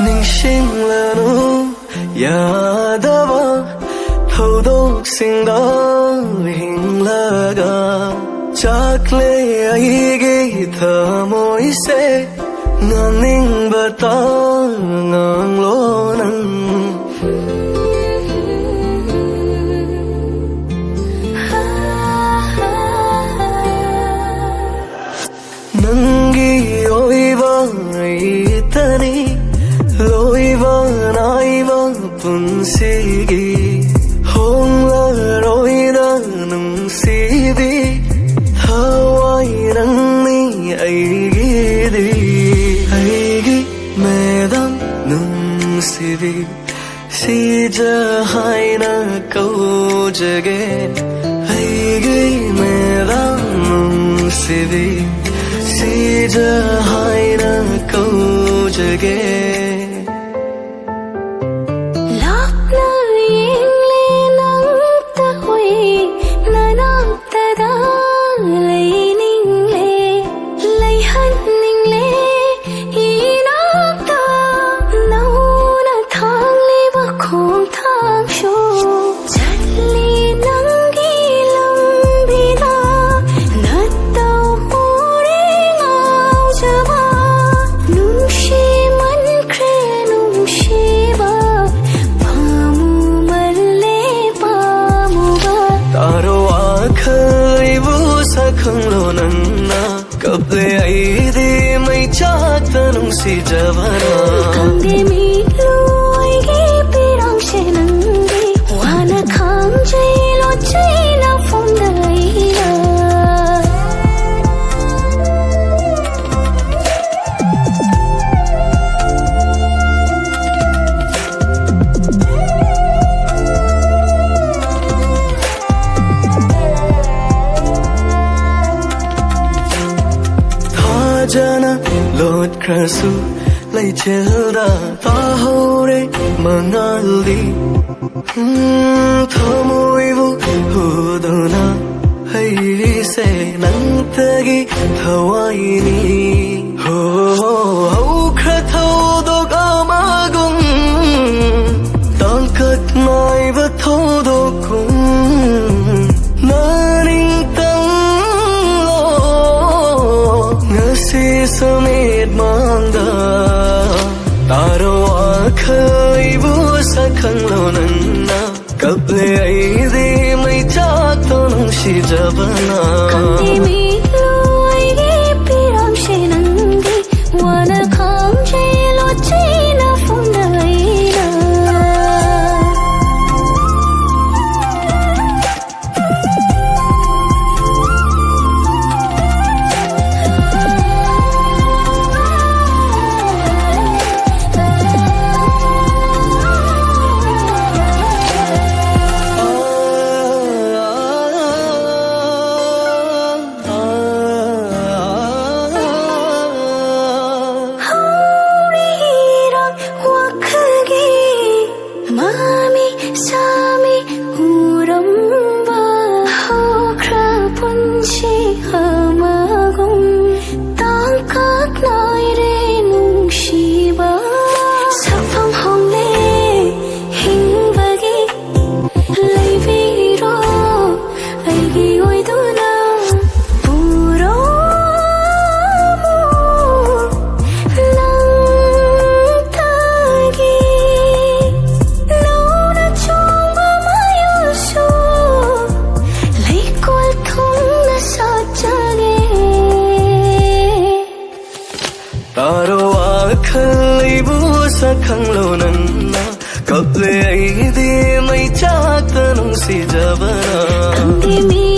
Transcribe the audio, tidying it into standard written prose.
ꯅꯤꯡꯁꯤꯡꯂꯅꯨ ꯌꯥꯗꯕ ꯊꯧꯗꯣꯛꯁꯤꯡꯗ ꯍꯤꯡꯂꯒ ꯆꯥꯛꯂꯦ ꯑꯩꯒꯤ ꯊꯃꯣꯏꯁꯦ ꯉꯥꯡꯅꯤꯡꯕꯇ ꯉꯥꯡꯂꯣ ꯅꯪ ꯅꯪꯒꯤ ꯑꯣꯏꯕ ꯑꯩꯇꯅꯤ ꯂꯣꯏꯕ ꯅꯥꯏꯕ ꯄꯨꯟꯁꯤꯒꯤ ꯍꯣꯡꯂꯔꯣꯏꯗ ꯅꯨꯡꯁꯤꯕꯤ ꯊꯋꯥꯏ ꯅꯪꯅꯤ ꯑꯩꯒꯤꯗꯤ ꯑꯩꯒꯤ ꯃꯦꯗꯥꯝ ꯅꯨꯡꯁꯤꯕꯤ ꯁꯤꯖ ꯍꯥꯏꯅ ꯀꯧꯖꯒꯦ ꯑꯩꯒꯤ ꯃꯦꯗꯥꯝ ꯅꯨꯡꯁꯤꯕꯤ 시저 하이나 꼬저게 랍나 잉레 낭따 hui na 낭따다 레이닝레 레이한닝레 이낙따 나오나 탕리바 콩탕쇼 잘리 낭기 랑비다 나따오 khanglo nanna kaple aidi mai chata nung si javana kande mi lu aigi pirang she nangi wana khang jai lo chai na phong dai jana lot krasu lai chelda tahore mangali thamoibu hodona hai se nantagi thawaini ho khra thodok amagum tangkat mai va thodokum समेत मांगा तारो आखैबु सखंलो नन्ना कबले आइदे मैं चाहता नुंशी जबना कंदे में लोगे पिराम शे नंगे वाना खाम शे लो चीना फुंदाईना तारो आखैबु सखंलो नन्ना कबले आइदे मैं चाहता नुंसी जबना